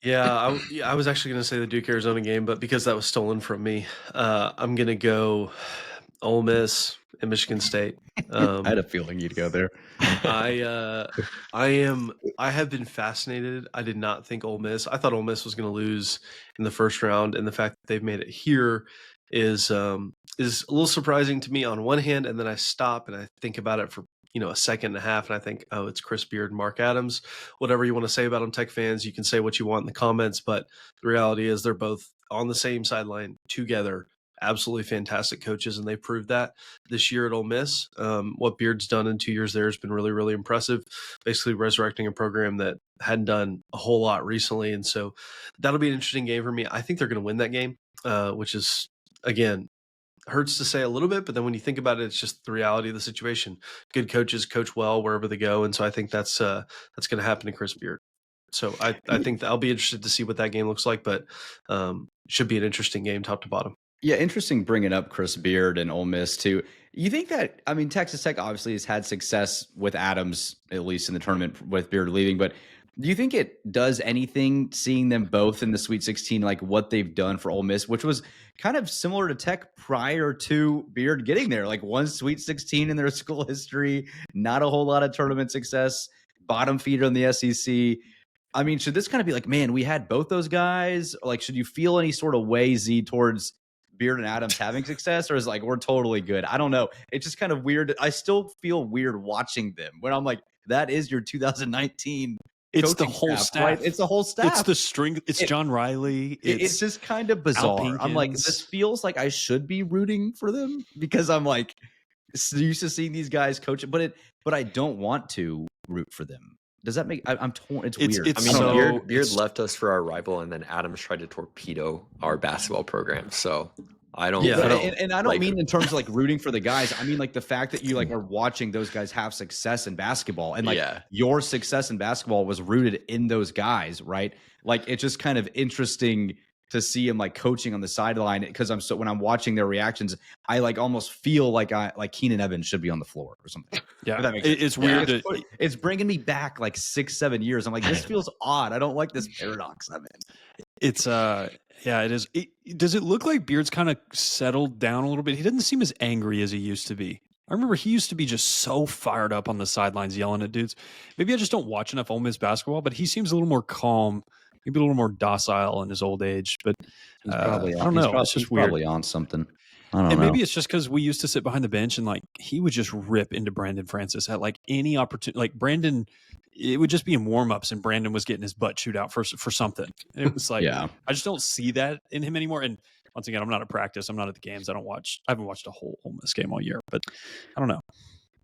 Yeah, I was actually going to say the Duke Arizona game, but because that was stolen from me, I'm going to go Ole Miss and Michigan State. I had a feeling you'd go there. I have been fascinated. I did not think Ole Miss. I thought Ole Miss was going to lose in the first round, and the fact that they've made it here is a little surprising to me on one hand, and then I stop and I think about it for a second and a half, and I think, oh, it's Chris Beard and Mark Adams. Whatever you want to say about them, Tech fans, you can say what you want in the comments, but the reality is they're both on the same sideline together absolutely fantastic coaches, and they proved that this year at Ole Miss. What Beard's done in 2 years there has been really, really impressive, basically resurrecting a program that hadn't done a whole lot recently. And so that'll be an interesting game for me. I think they're going to win that game, which is, again, hurts to say a little bit, but then when you think about it, it's just the reality of the situation. Good coaches coach well wherever they go, and so I think that's going to happen to Chris Beard. So I think that I'll be interested to see what that game looks like, but should be an interesting game top to bottom. Yeah, interesting bringing up Chris Beard and Ole Miss too. You think that, I mean, Texas Tech obviously has had success with Adams, at least in the tournament with Beard leaving, but do you think it does anything seeing them both in the Sweet 16, like what they've done for Ole Miss, which was kind of similar to Tech prior to Beard getting there, like one Sweet 16 in their school history, not a whole lot of tournament success, bottom feeder in the SEC. I mean, should this kind of be like, man, we had both those guys? Like, should you feel any sort of way, Z, towards Beard and Adams having success, or is it like we're totally good? I don't know. It's just kind of weird. I still feel weird watching them when I'm like, that is your 2019. It's the whole staff. Right? It's the whole staff. It's the string. It's John Riley. It's just kind of bizarre. I'm like, this feels like I should be rooting for them because I'm like used to seeing these guys coach, but I don't want to root for them. Does that make? I'm torn. It's weird. I mean, Beard left us for our rival, and then Adams tried to torpedo our basketball program. So I don't. Yeah, and I don't mean in terms of like rooting for the guys. I mean like the fact that you like are watching those guys have success in basketball, and like your success in basketball was rooted in those guys, right? Like it's just kind of interesting to see him like coaching on the sideline because when I'm watching their reactions, I like almost feel like Keenan Evans should be on the floor or something. Yeah, that makes it's weird. It's bringing me back like 6-7 years. I'm like, this feels odd. I don't like this paradox I'm in. It's yeah, it is. Does it look like Beard's kind of settled down a little bit? He doesn't seem as angry as he used to be. I remember he used to be just so fired up on the sidelines yelling at dudes. Maybe I just don't watch enough Ole Miss basketball, but he seems a little more calm, maybe a little more docile in his old age. But I don't know. It's just weird. Probably on something. I don't know. Maybe it's just because we used to sit behind the bench and like he would just rip into Brandon Francis at like any opportunity. Like Brandon, it would just be in warm-ups and Brandon was getting his butt chewed out for something. And it was like, I just don't see that in him anymore. And once again, I'm not at practice. I'm not at the games. I haven't watched a whole Ole Miss game all year, but I don't know.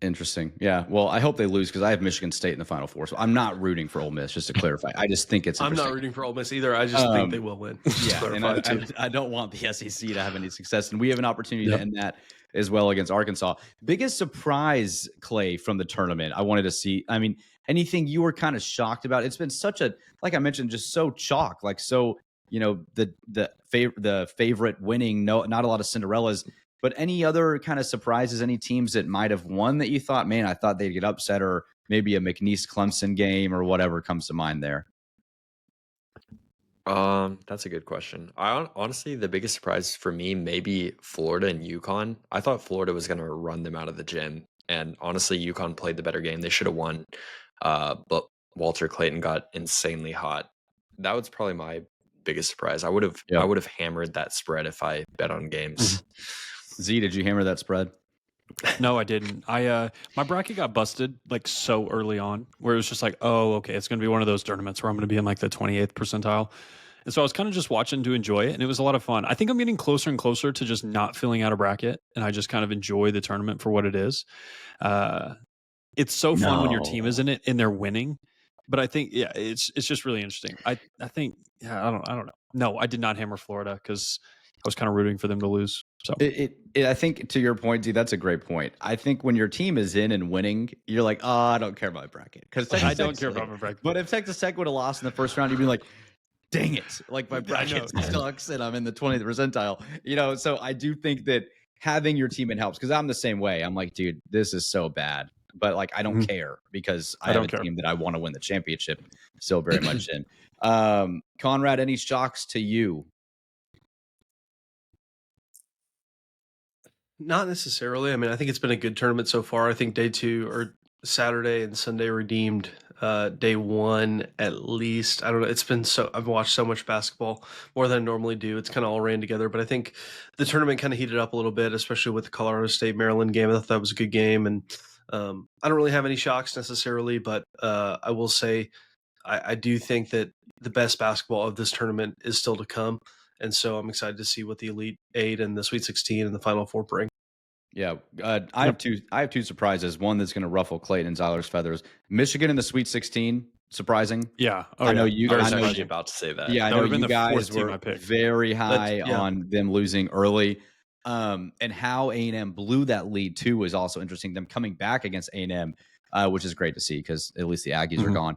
Interesting. Yeah. Well, I hope they lose because I have Michigan State in the Final Four. So I'm not rooting for Ole Miss, just to clarify. I just think it's I'm not rooting for Ole Miss either. I just think they will win. Yeah. And I don't want the SEC to have any success. And we have an opportunity to end that as well against Arkansas. Biggest surprise, Clay, from the tournament I wanted to see. I mean, anything you were kind of shocked about? It's been such a, like I mentioned, just so chalk, like so, you know, the favorite winning, not a lot of Cinderellas. But any other kind of surprises, any teams that might have won that you thought, man, I thought they'd get upset, or maybe a McNeese-Clemson game or whatever comes to mind there? That's a good question. Honestly, the biggest surprise for me, maybe Florida and UConn. I thought Florida was going to run them out of the gym. And honestly, UConn played the better game. They should have won. But Walter Clayton got insanely hot. That was probably my biggest surprise. I would have hammered that spread if I bet on games. Z, did you hammer that spread? No, I didn't. My bracket got busted like so early on where it was just like, oh, okay, it's going to be one of those tournaments where I'm going to be in like the 28th percentile. And so I was kind of just watching to enjoy it, and it was a lot of fun. I think I'm getting closer and closer to just not filling out a bracket, and I just kind of enjoy the tournament for what it is. It's so fun when your team is in it and they're winning. But I think, it's just really interesting. I think, I don't know. No, I did not hammer Florida because I was kind of rooting for them to lose. So I think to your point, D, that's a great point. I think when your team is in and winning, you're like, oh, I don't care about my bracket. Because I don't care about my bracket. But if Texas Tech would have lost in the first round, you'd be like, dang it. Like my bracket sucks and I'm in the 20th percentile. You know, so I do think that having your team in helps because I'm the same way. I'm like, dude, this is so bad. But like, I don't care because I have a team that I want to win the championship still very much in. Conrad, any shocks to you? Not necessarily. I mean, I think it's been a good tournament so far. I think day 2 or Saturday and Sunday redeemed day 1 at least. I don't know. It's been I've watched so much basketball, more than I normally do. It's kind of all ran together, but I think the tournament kind of heated up a little bit, especially with the Colorado State Maryland game. I thought that was a good game. And I don't really have any shocks necessarily, but I will say I do think that the best basketball of this tournament is still to come. And so I'm excited to see what the Elite Eight and the Sweet 16 and the Final Four bring. Yeah, I have two surprises. One that's going to ruffle Clayton and Zyler's feathers. Michigan in the Sweet 16, surprising. Yeah, I know you. I was I know actually about to say that. Yeah, I That know would've been you the guys fourth team were I picked. very high yeah. on them losing early, and how A&M blew that lead too was also interesting. Them coming back against A&M, which is great to see because at least the Aggies are gone.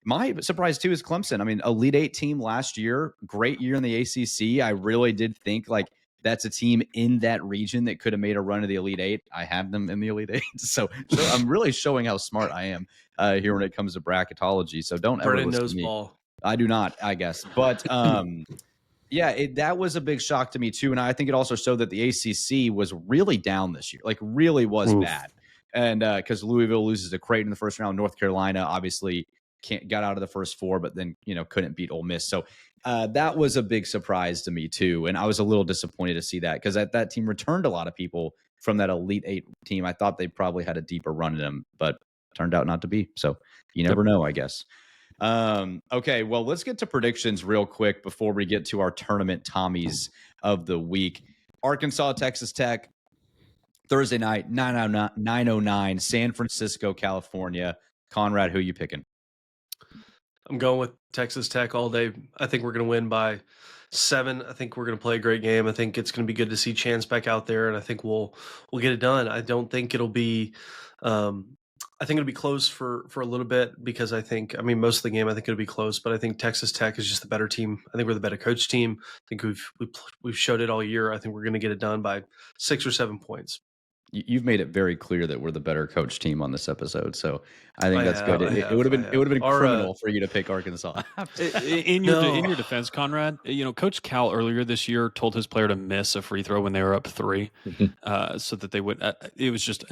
My surprise too is Clemson. I mean, Elite Eight team last year, great year in the ACC. I really did think like that's a team in that region that could have made a run to the Elite Eight. I have them in the Elite Eight, so I'm really showing how smart I am here when it comes to bracketology. So don't ever Brennan listen knows to me. ball. I do not, I guess, but yeah, that was a big shock to me too, and I think it also showed that the ACC was really down this year, like really was bad, and because Louisville loses to Creighton in the first round, North Carolina obviously got out of the first four, but then couldn't beat Ole Miss, so that was a big surprise to me too, and I was a little disappointed to see that because that team returned a lot of people from that Elite Eight team. I thought they probably had a deeper run in them, but turned out not to be. So you never know, I guess. Okay, well, let's get to predictions real quick before we get to our tournament Tommies of the week. Arkansas, Texas Tech, Thursday night, 9:09, San Francisco, California. Conrad, who you picking? I'm going with Texas Tech all day. I think we're going to win by 7. I think we're going to play a great game. I think it's going to be good to see Chance back out there, and I think we'll get it done. I don't think it'll be I think it'll be close for a little bit because most of the game I think it'll be close, but I think Texas Tech is just the better team. I think we're the better coach team. I think we've showed it all year. I think we're going to get it done by 6 or 7 points. You've made it very clear that we're the better coach team on this episode, so I think that's good. It would have been criminal for you to pick Arkansas. In your defense, Conrad, Coach Cal earlier this year told his player to miss a free throw when they were up 3, so that they would. It was just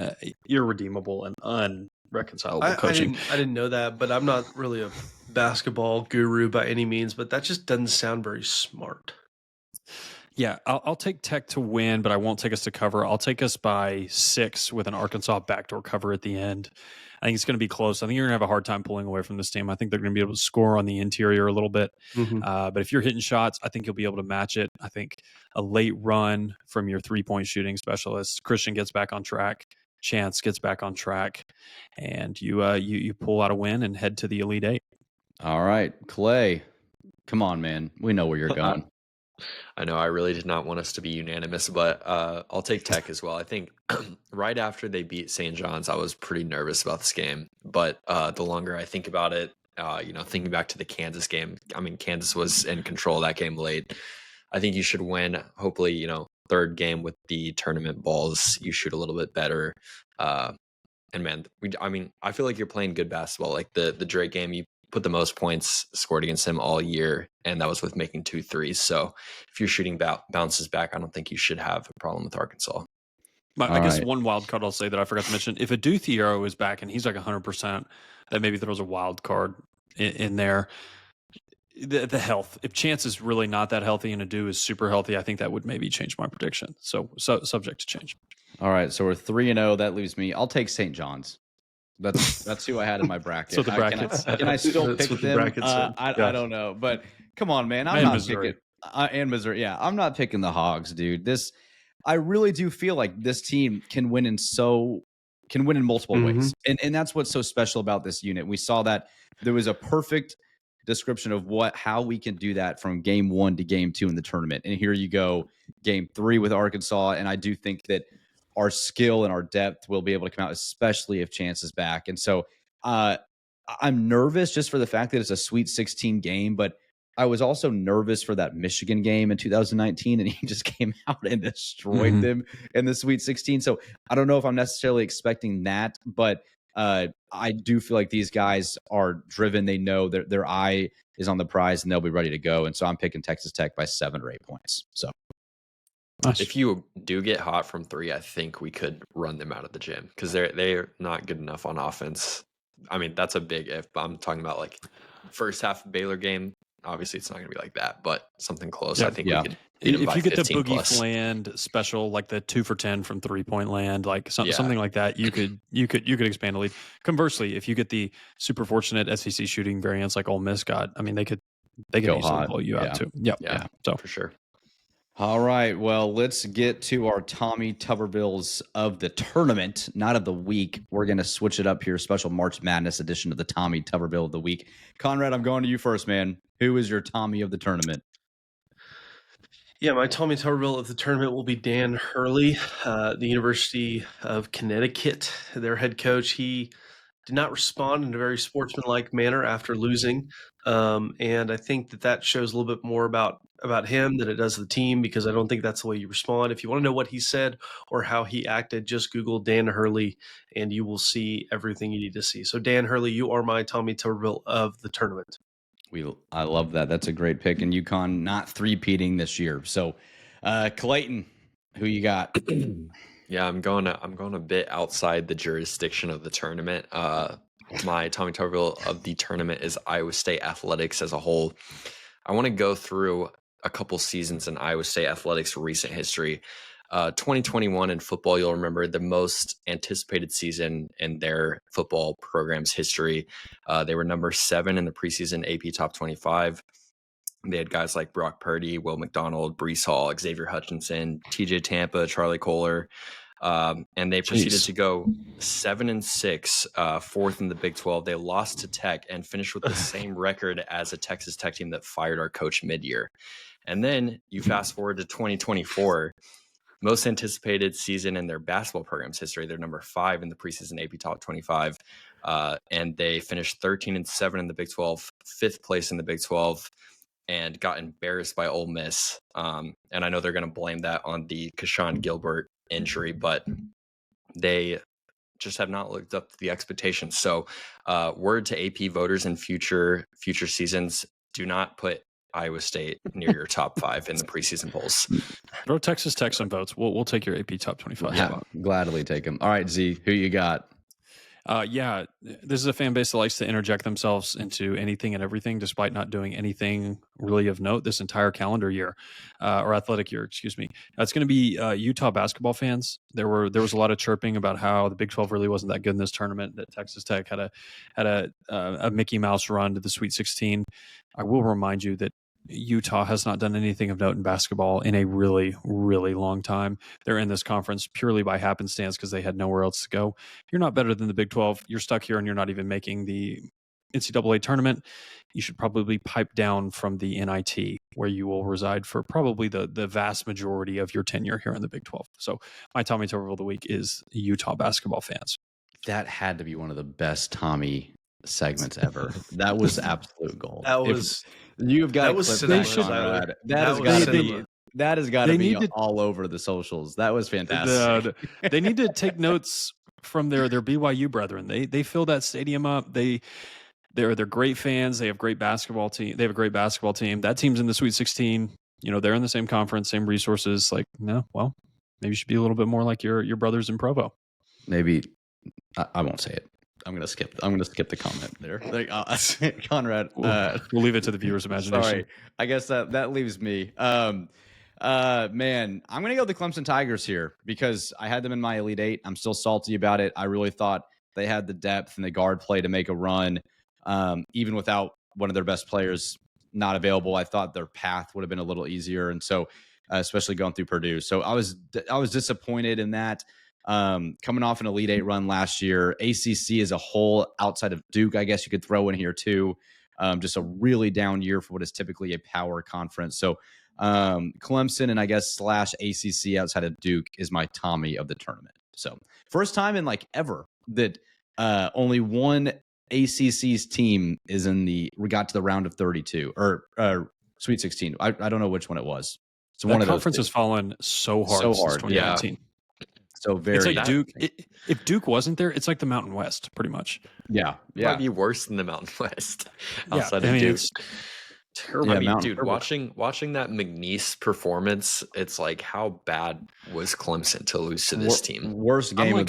irredeemable and unreconcilable coaching. I didn't know that, but I'm not really a basketball guru by any means. But that just doesn't sound very smart. Yeah, I'll take Tech to win, but I won't take us to cover. I'll take us by 6 with an Arkansas backdoor cover at the end. I think it's going to be close. I think you're going to have a hard time pulling away from this team. I think they're going to be able to score on the interior a little bit. But if you're hitting shots, I think you'll be able to match it. I think a late run from your three-point shooting specialist, Christian gets back on track, Chance gets back on track, and you pull out a win and head to the Elite Eight. All right, Clay, come on, man. We know where you're going. I know I really did not want us to be unanimous, but I'll take Tech as well. I think right after they beat St. John's, I was pretty nervous about this game. But the longer I think about it, thinking back to the Kansas game, I mean, Kansas was in control of that game late. I think you should win. Hopefully, third game with the tournament balls, you shoot a little bit better. And man, I feel like you're playing good basketball. Like the Drake game, you put the most points scored against him all year, and that was with making 2 threes. So if you're shooting bounces back, I don't think you should have a problem with Arkansas. I guess one wild card I'll say that I forgot to mention, if Aduthiero is back and he's like 100%, that maybe throws a wild card in there. The health, if Chance is really not that healthy and Adu is super healthy, I think that would maybe change my prediction. So subject to change. All right, so we're 3-0. That leaves me. I'll take St. John's. That's who I had in my bracket. So the brackets. Can I still pick them? I don't know, but come on, man. I'm not picking. And Missouri, yeah, I'm not picking the Hogs, dude. I really do feel like this team can win in multiple ways, and that's what's so special about this unit. We saw that there was a perfect description of how we can do that from game 1 to game 2 in the tournament, and here you go, game 3 with Arkansas, and I do think that our skill and our depth will be able to come out, especially if Chance is back. And so I'm nervous just for the fact that it's a Sweet 16 game, but I was also nervous for that Michigan game in 2019, and he just came out and destroyed them in the Sweet 16. So I don't know if I'm necessarily expecting that, but I do feel like these guys are driven. They know their eye is on the prize, and they'll be ready to go. And so I'm picking Texas Tech by 7 or 8 points. So. Nice. If you do get hot from 3, I think we could run them out of the gym because they're not good enough on offense. I mean, that's a big if, but I'm talking about like first half Baylor game. Obviously, it's not going to be like that, but something close. I think we could. If you get the Boogie Land special, like the 2 for 10 from 3-point land, like something like that, you could expand the lead. Conversely, if you get the super fortunate SEC shooting variants like Ole Miss got, I mean, they could easily blow you out too. Yeah. So for sure. All right. Well, let's get to our Tommy Tubervilles of the tournament, not of the week. We're going to switch it up here. Special March Madness edition of the Tommy Tuberville of the week. Conrad, I'm going to you first, man. Who is your Tommy of the tournament? Yeah, my Tommy Tuberville of the tournament will be Dan Hurley, the University of Connecticut, their head coach. He did not respond in a very sportsmanlike manner after losing. And I think that shows a little bit more about him than it does the team, because I don't think that's the way you respond. If you want to know what he said or how he acted, just Google Dan Hurley and you will see everything you need to see. So Dan Hurley, you are my Tommy Tuberville of the tournament. I love that. That's a great pick. And UConn not three-peating this year. So Clayton, who you got? Yeah, I'm going a bit outside the jurisdiction of the tournament. My Tommy Tuberville of the tournament is Iowa State athletics as a whole. I want to go through a couple seasons in Iowa State athletics recent history. 2021 in football, you'll remember the most anticipated season in their football program's history. They were number 7 in the preseason AP Top 25. They had guys like Brock Purdy, Will McDonald, Brees Hall, Xavier Hutchinson, TJ Tampa, Charlie Kohler. And they proceeded to go 7-6, fourth in the Big 12. They lost to Tech and finished with the same record as a Texas Tech team that fired our coach mid-year. And then you fast forward to 2024, most anticipated season in their basketball program's history. They're number 5 in the preseason AP Top 25. And they finished 13-7 in the Big 12, 5th place in the Big 12, and got embarrassed by Ole Miss. And I know they're going to blame that on the Keshawn Gilbert injury, but they just have not lived up to the expectations. So word to AP voters in future seasons, do not put Iowa State near your top 5 in the preseason polls. Throw Texas Tech some votes. We'll take your AP top 25 Yeah, spot. gladly take them. All right, Z, who you got? Yeah, this is a fan base that likes to interject themselves into anything and everything, despite not doing anything really of note this entire calendar year, or athletic year, excuse me. It's going to be Utah basketball fans. There was a lot of chirping about how the Big 12 really wasn't that good in this tournament. That Texas Tech had a Mickey Mouse run to the Sweet 16. I will remind you that Utah has not done anything of note in basketball in a really, really long time. They're in this conference purely by happenstance because they had nowhere else to go. You're not better than the Big 12. You're stuck here and you're not even making the NCAA tournament. You should probably pipe down from the NIT, where you will reside for probably the vast majority of your tenure here in the Big 12. So my Tommy Tuberville of the week is Utah basketball fans. That had to be one of the best Tommy segments ever. That was absolute gold. You've got that was clips cinema, on Zyler. that has got to be all over the socials. That was fantastic. They need to take notes from their BYU brethren. They fill that stadium up. They're great fans. They have great basketball team. They have a great basketball team. That team's in the Sweet 16. They're in the same conference, same resources. Like, no, well, maybe you should be a little bit more like your brothers in Provo. Maybe I won't say it. I'm gonna skip the comment there. Conrad, We'll leave it to the viewer's imagination. Sorry, I guess that leaves me. Man, I'm gonna go with the Clemson Tigers here because I had them in my Elite Eight. I'm still salty about it. I really thought they had the depth and the guard play to make a run, even without one of their best players not available. I thought their path would have been a little easier, and so especially going through Purdue. So I was disappointed in that. Coming off an Elite Eight run last year, ACC as a whole, outside of Duke, I guess you could throw in here too. Just a really down year for what is typically a power conference. So Clemson and I guess / ACC outside of Duke is my Tommy of the tournament. So first time in like ever that only one ACC's team is we got to the round of 32 or Sweet 16. I don't know which one it was. So one of those conference has fallen so hard since 2019. Yeah. So very. It's like Duke. If Duke wasn't there, it's like the Mountain West, pretty much. It might be worse than the Mountain West outside of Duke. It's terrible. I mean, dude, watching that McNeese performance, it's like, how bad was Clemson to lose to this team? Worst game of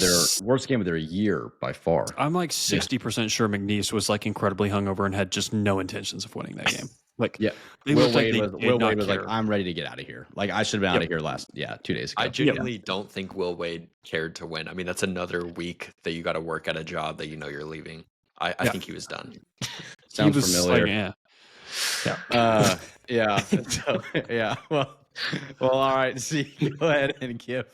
their year by far. I'm like 60% sure McNeese was like incredibly hungover and had just no intentions of winning that game. Like, yeah, Will Wade was like, I'm ready to get out of here. Like, I should have been out of here 2 days ago. I genuinely don't think Will Wade cared to win. I mean, that's another week that you got to work at a job that you're leaving. I think he was done. Sounds familiar. Like, So, Well, Well, all right. See, go ahead and give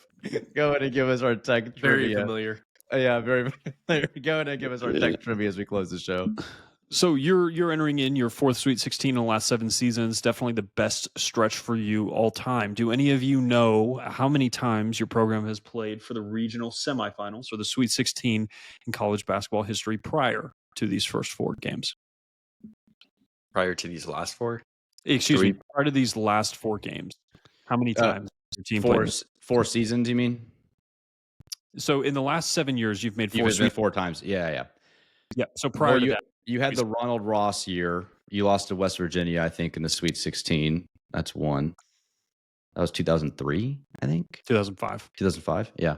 us our tech Very trivia. familiar. Yeah, very familiar. Go ahead and give us our tech trivia as we close the show. So you're entering in your fourth Sweet 16 in the last 7 seasons. Definitely the best stretch for you all time. Do any of you know how many times your program has played for the regional semifinals or the Sweet 16 in college basketball history prior to these first 4 games? Prior to these last 4? Excuse me, prior to these last 4 games, how many times has your team played? 4 seasons, you mean? So in the last 7 years, you've made 4 You've been 4 times. Yeah. Yeah. So prior to that, you had the Ronald Ross year. You lost to West Virginia, I think, in the Sweet 16. That's one. That was 2003, I think. 2005. 2005. Yeah.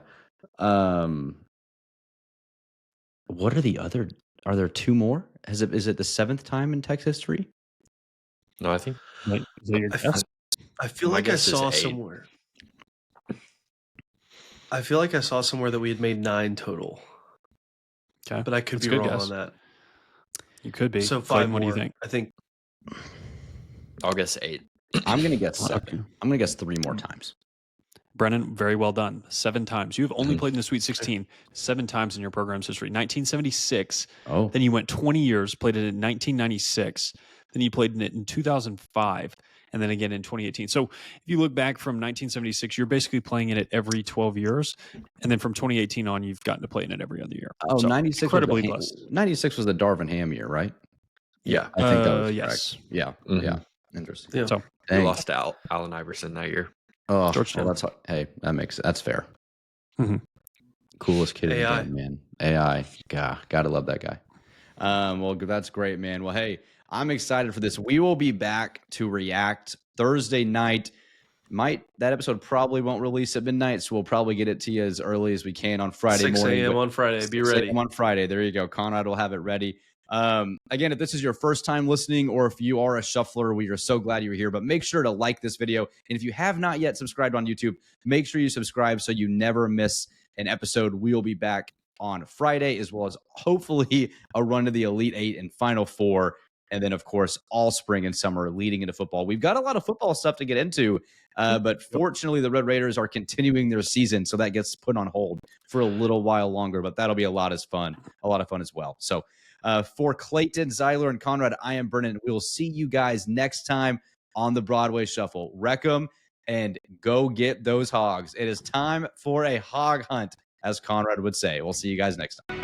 What are the other? Are there 2 more? Is it the 7th time in Tech history? No, I think. Is that your guess? I feel My like I guess is saw 8. somewhere. I feel like I saw somewhere that we had made 9 total. Okay. But I could That's be a good wrong guess. on that. You could be. So 5 Clayton, more. what do you think? I think I'll guess 8. I'm going to guess 7. I'm going to guess 3 more times. Brennan, very well done. 7 times. You have only played in the Sweet 16 7 times in your program's history. 1976. Oh. Then you went 20 years, played it in 1996. Then you played in it in 2005. And then again in 2018. So if you look back from 1976, you're basically playing in it every 12 years. And then from 2018 on, you've gotten to play in it every other year. Oh, so 96 incredibly was blessed. 96 was the Darvin Ham year, right? Yeah. I think that was yes. correct. Yeah. Mhm. Yeah. Interesting. Yeah. So We Dang. lost to Allen Iverson that year. Oh, Georgetown. well, that's fair. Mhm. Coolest kid in the AI. game, man. AI. Gotta love that guy. Well, that's great, man. Well, hey, I'm excited for this. We will be back to react Thursday night. That episode probably won't release at midnight, so we'll probably get it to you as early as we can on Friday 6 morning. a.m. on Friday. Be 6 ready. a.m. on Friday. There you go. Conrad will have it ready. Again, if this is your first time listening or if you are a shuffler, we are so glad you're here. But make sure to like this video. And if you have not yet subscribed on YouTube, make sure you subscribe so you never miss an episode. We will be back on Friday, as well as hopefully a run to the Elite 8 and Final 4. And then, of course, all spring and summer leading into football. We've got a lot of football stuff to get into, but fortunately, the Red Raiders are continuing their season, so that gets put on hold for a little while longer. But that'll be a lot of fun as well. So, for Clayton, Zyler, and Conrad, I am Brennan. We will see you guys next time on the Broadway Shuffle. Wreck 'em and go get those hogs. It is time for a hog hunt, as Conrad would say. We'll see you guys next time.